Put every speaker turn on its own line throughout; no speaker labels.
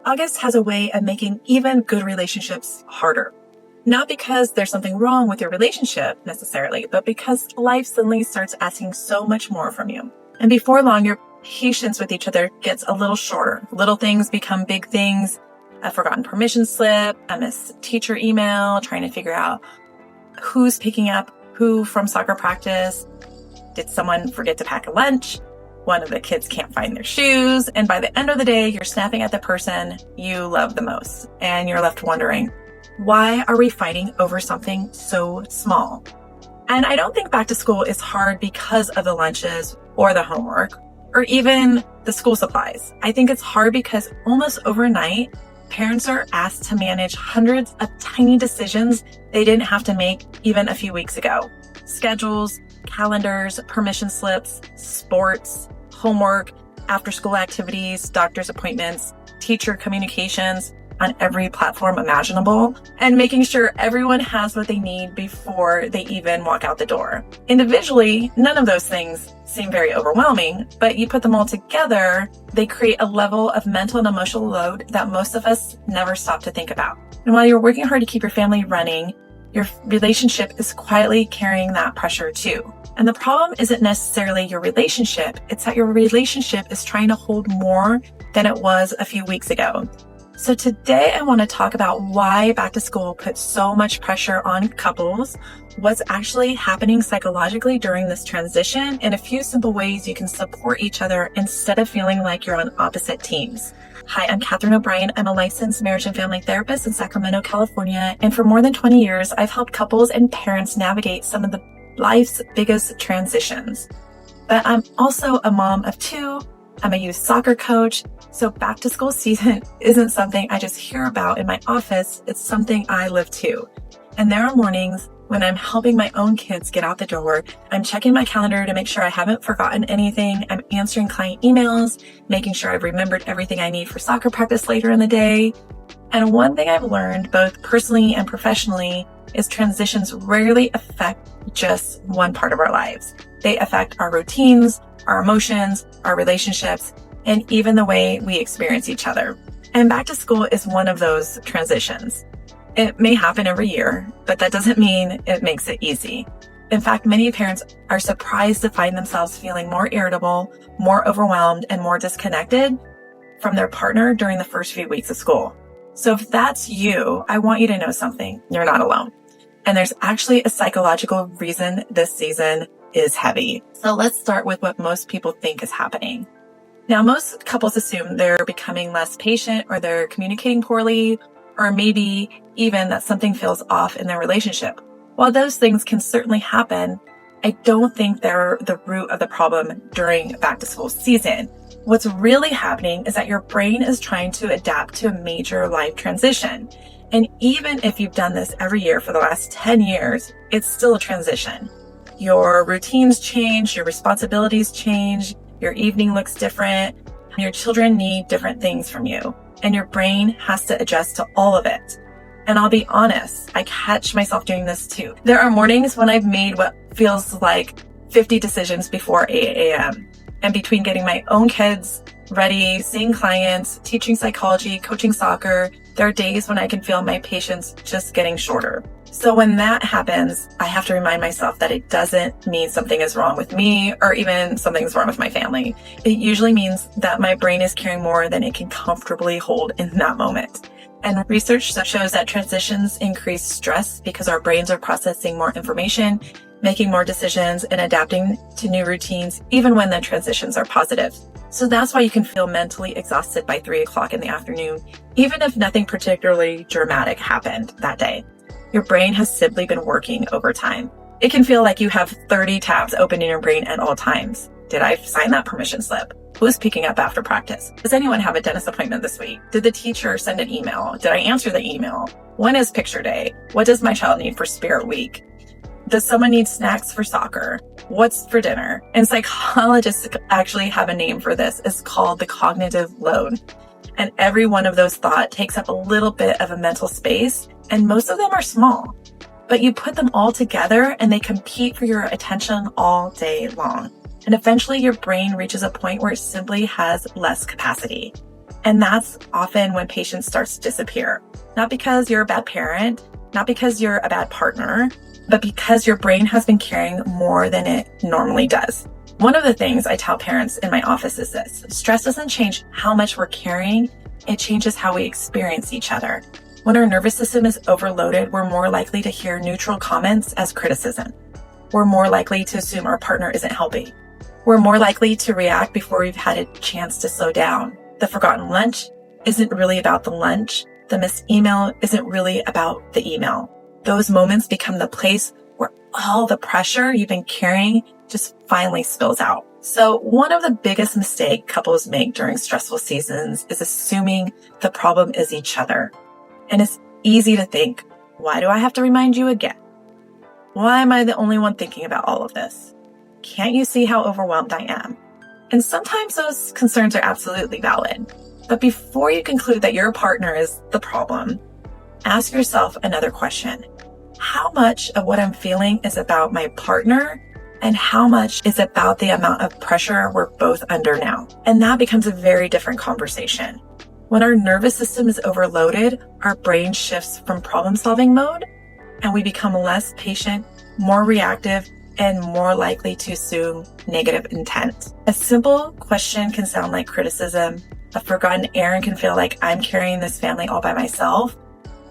August has a way of making even good relationships harder. Not because there's something wrong with your relationship necessarily, but because life suddenly starts asking so much more from you. And before long, your patience with each other gets a little shorter. Little things become big things. A forgotten permission slip, a missed teacher email, trying to figure out who's picking up who from soccer practice. Did someone forget to pack a lunch? One of the kids can't find their shoes. And by the end of the day, you're snapping at the person you love the most. And you're left wondering, why are we fighting over something so small? And I don't think back to school is hard because of the lunches or the homework or even the school supplies. I think it's hard because almost overnight, parents are asked to manage hundreds of tiny decisions they didn't have to make even a few weeks ago. Schedules, calendars, permission slips, sports, homework, after-school activities, doctor's appointments, teacher communications on every platform imaginable, and making sure everyone has what they need before they even walk out the door. Individually, none of those things seem very overwhelming, but you put them all together, they create a level of mental and emotional load that most of us never stop to think about. And while you're working hard to keep your family running, your relationship is quietly carrying that pressure too. And the problem isn't necessarily your relationship, it's that your relationship is trying to hold more than it was a few weeks ago. So today I want to talk about why back to school puts so much pressure on couples, what's actually happening psychologically during this transition, and a few simple ways you can support each other instead of feeling like you're on opposite teams. Hi, I'm Catherine O'Brien. I'm a licensed marriage and family therapist in Sacramento, California. And for more than 20 years, I've helped couples and parents navigate some of the life's biggest transitions. But I'm also a mom of two. I'm a youth soccer coach. So back to school season isn't something I just hear about in my office. It's something I live too. And there are mornings when I'm helping my own kids get out the door. I'm checking my calendar to make sure I haven't forgotten anything. I'm answering client emails, making sure I've remembered everything I need for soccer practice later in the day. And one thing I've learned both personally and professionally is transitions rarely affect just one part of our lives. They affect our routines, our emotions, our relationships, and even the way we experience each other. And back to school is one of those transitions. It may happen every year, but that doesn't mean it makes it easy. In fact, many parents are surprised to find themselves feeling more irritable, more overwhelmed, and more disconnected from their partner during the first few weeks of school. So if that's you, I want you to know something. You're not alone. And there's actually a psychological reason this season is heavy. So let's start with what most people think is happening. Now, most couples assume they're becoming less patient or they're communicating poorly, or maybe even that something feels off in their relationship. While those things can certainly happen, I don't think they're the root of the problem during back to school season. What's really happening is that your brain is trying to adapt to a major life transition. And even if you've done this every year for the last 10 years, it's still a transition. Your routines change, your responsibilities change, your evening looks different, your children need different things from you, and your brain has to adjust to all of it. And I'll be honest, I catch myself doing this too. There are mornings when I've made what feels like 50 decisions before 8 a.m. And between getting my own kids ready, seeing clients, teaching psychology, coaching soccer, there are days when I can feel my patience just getting shorter. So when that happens, I have to remind myself that it doesn't mean something is wrong with me or even something's wrong with my family. It usually means that my brain is carrying more than it can comfortably hold in that moment. And research shows that transitions increase stress because our brains are processing more information, making more decisions, and adapting to new routines, even when the transitions are positive. So that's why you can feel mentally exhausted by 3 o'clock in the afternoon, even if nothing particularly dramatic happened that day. Your brain has simply been working overtime. It can feel like you have 30 tabs open in your brain at all times. Did I sign that permission slip? Who's picking up after practice? Does anyone have a dentist appointment this week? Did the teacher send an email? Did I answer the email? When is picture day? What does my child need for spirit week? Does someone need snacks for soccer? What's for dinner? And psychologists actually have a name for this. It's called the cognitive load. And every one of those thoughts takes up a little bit of a mental space, and most of them are small. But you put them all together and they compete for your attention all day long. And eventually your brain reaches a point where it simply has less capacity. And that's often when patience starts to disappear. Not because you're a bad parent, not because you're a bad partner, but because your brain has been carrying more than it normally does. One of the things I tell parents in my office is this: stress doesn't change how much we're carrying, it changes how we experience each other. When our nervous system is overloaded, we're more likely to hear neutral comments as criticism. We're more likely to assume our partner isn't helping. We're more likely to react before we've had a chance to slow down. The forgotten lunch isn't really about the lunch. The missed email isn't really about the email. Those moments become the place where all the pressure you've been carrying just finally spills out. So one of the biggest mistakes couples make during stressful seasons is assuming the problem is each other. And it's easy to think, why do I have to remind you again? Why am I the only one thinking about all of this? Can't you see how overwhelmed I am? And sometimes those concerns are absolutely valid. But before you conclude that your partner is the problem, ask yourself another question. How much of what I'm feeling is about my partner, and how much is about the amount of pressure we're both under now? And that becomes a very different conversation. When our nervous system is overloaded, our brain shifts from problem-solving mode, and we become less patient, more reactive, and more likely to assume negative intent. A simple question can sound like criticism. A forgotten errand can feel like I'm carrying this family all by myself.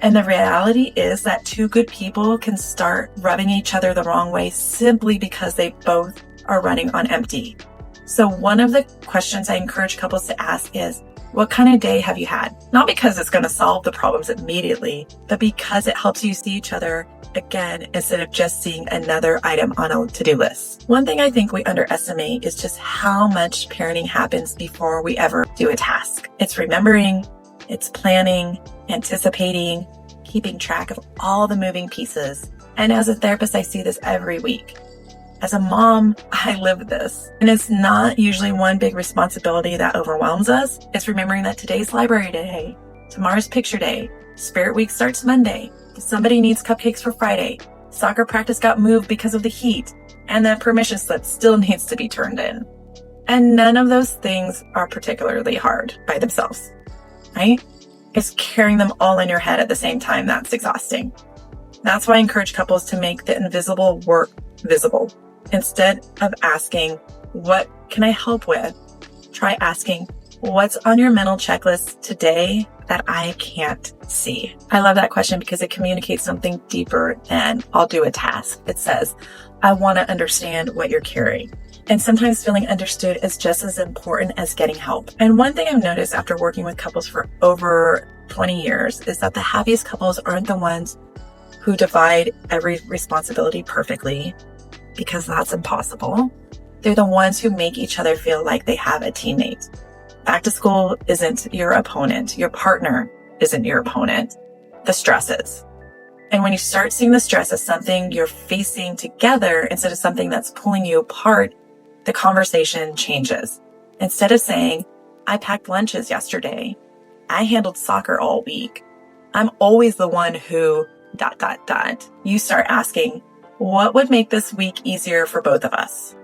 And the reality is that two good people can start rubbing each other the wrong way simply because they both are running on empty. So one of the questions I encourage couples to ask is, what kind of day have you had? Not because it's going to solve the problems immediately, but because it helps you see each other again instead of just seeing another item on a to-do list. One thing I think we underestimate is just how much parenting happens before we ever do a task. It's remembering, it's planning, anticipating, keeping track of all the moving pieces. And as a therapist, I see this every week. As a mom, I live this. And it's not usually one big responsibility that overwhelms us. It's remembering that today's library day, tomorrow's picture day, Spirit Week starts Monday, somebody needs cupcakes for Friday, soccer practice got moved because of the heat, and that permission slip still needs to be turned in. And none of those things are particularly hard by themselves, right? It's carrying them all in your head at the same time that's exhausting. That's why I encourage couples to make the invisible work visible. Instead of asking, what can I help with? Try asking, what's on your mental checklist today that I can't see? I love that question because it communicates something deeper than I'll do a task. It says, I want to understand what you're carrying. And sometimes feeling understood is just as important as getting help. And one thing I've noticed after working with couples for over 20 years is that the happiest couples aren't the ones who divide every responsibility perfectly, because that's impossible. They're the ones who make each other feel like they have a teammate. Back to school isn't your opponent. Your partner isn't your opponent. The stress is. And when you start seeing the stress as something you're facing together instead of something that's pulling you apart, the conversation changes. Instead of saying, I packed lunches yesterday, I handled soccer all week, I'm always the one who ... You start asking, what would make this week easier for both of us?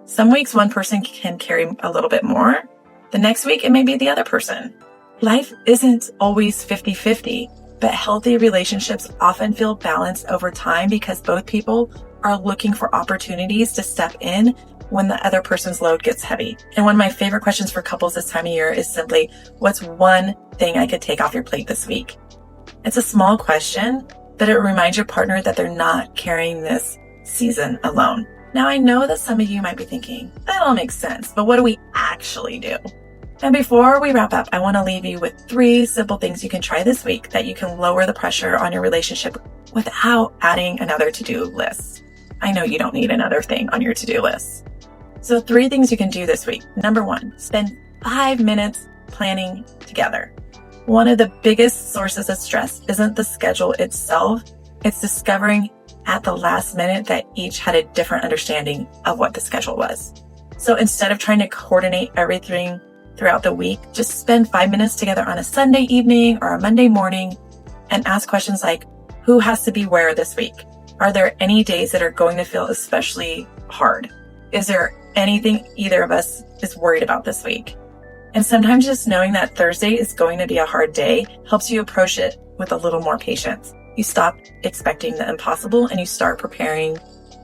Some weeks one person can carry a little bit more. The next week it may be the other person. Life isn't always 50-50, but healthy relationships often feel balanced over time because both people are looking for opportunities to step in when the other person's load gets heavy. And one of my favorite questions for couples this time of year is simply, what's one thing I could take off your plate this week? It's a small question, but it reminds your partner that they're not carrying this season alone. Now, I know that some of you might be thinking, that all makes sense, but what do we actually do? And before we wrap up, I want to leave you with 3 simple things you can try this week that you can lower the pressure on your relationship without adding another to-do list. I know you don't need another thing on your to-do list. So 3 things you can do this week. Number 1, spend 5 minutes planning together. One of the biggest sources of stress isn't the schedule itself. It's discovering at the last minute that each had a different understanding of what the schedule was. So instead of trying to coordinate everything throughout the week, just spend 5 minutes together on a Sunday evening or a Monday morning and ask questions like, who has to be where this week? Are there any days that are going to feel especially hard? Is there anything either of us is worried about this week? And sometimes just knowing that Thursday is going to be a hard day helps you approach it with a little more patience. You stop expecting the impossible and you start preparing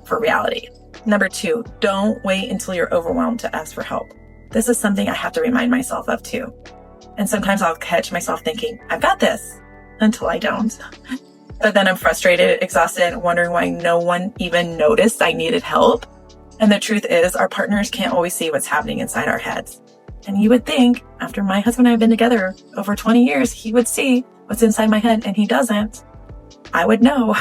for reality. Number 2, don't wait until you're overwhelmed to ask for help. This is something I have to remind myself of too. And sometimes I'll catch myself thinking, I've got this, until I don't. But then I'm frustrated, exhausted, wondering why no one even noticed I needed help. And the truth is, our partners can't always see what's happening inside our heads. And you would think, after my husband and I have been together over 20 years, he would see what's inside my head, and he doesn't. I would know.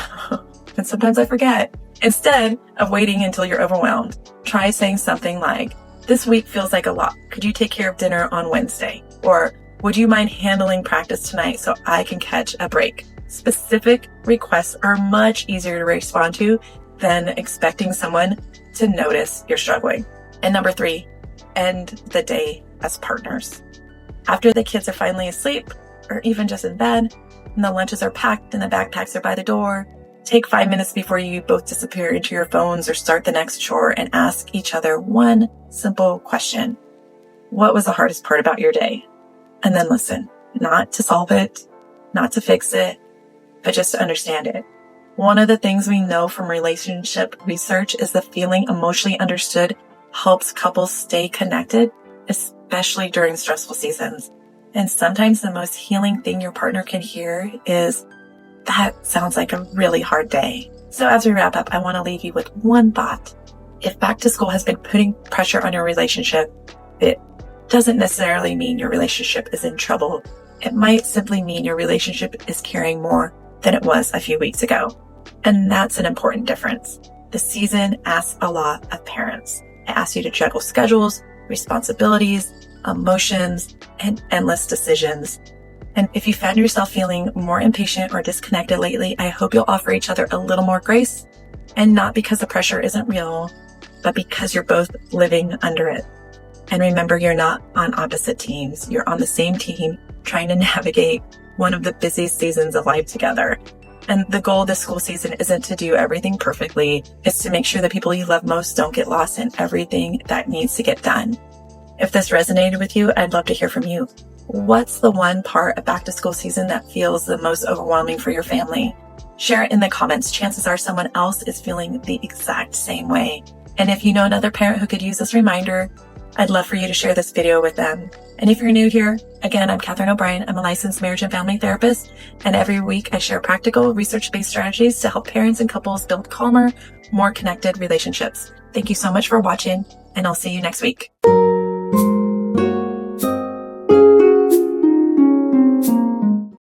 And sometimes I forget. Instead of waiting until you're overwhelmed, try saying something like, this week feels like a lot. Could you take care of dinner on Wednesday? Or would you mind handling practice tonight so I can catch a break? Specific requests are much easier to respond to than expecting someone to notice you're struggling. And number 3, end the day as partners. After the kids are finally asleep, or even just in bed, and the lunches are packed and the backpacks are by the door, take 5 minutes before you both disappear into your phones or start the next chore and ask each other one simple question. What was the hardest part about your day? And then listen, not to solve it, not to fix it, but just to understand it. One of the things we know from relationship research is the feeling emotionally understood helps couples stay connected, especially during stressful seasons. And sometimes the most healing thing your partner can hear is, that sounds like a really hard day. So as we wrap up, I want to leave you with one thought. If back to school has been putting pressure on your relationship, it doesn't necessarily mean your relationship is in trouble. It might simply mean your relationship is carrying more than it was a few weeks ago. And that's an important difference. The season asks a lot of parents. It asks you to juggle schedules, responsibilities, emotions, and endless decisions. And if you found yourself feeling more impatient or disconnected lately, I hope you'll offer each other a little more grace, and not because the pressure isn't real, but because you're both living under it. And remember, you're not on opposite teams. You're on the same team trying to navigate one of the busiest seasons of life together. And the goal of this school season isn't to do everything perfectly. It's to make sure the people you love most don't get lost in everything that needs to get done. If this resonated with you, I'd love to hear from you. What's the one part of back to school season that feels the most overwhelming for your family? Share it in the comments. Chances are someone else is feeling the exact same way. And if you know another parent who could use this reminder, I'd love for you to share this video with them. And if you're new here, again, I'm Catherine O'Brien. I'm a licensed marriage and family therapist. And every week I share practical, research-based strategies to help parents and couples build calmer, more connected relationships. Thank you so much for watching, and I'll see you next week.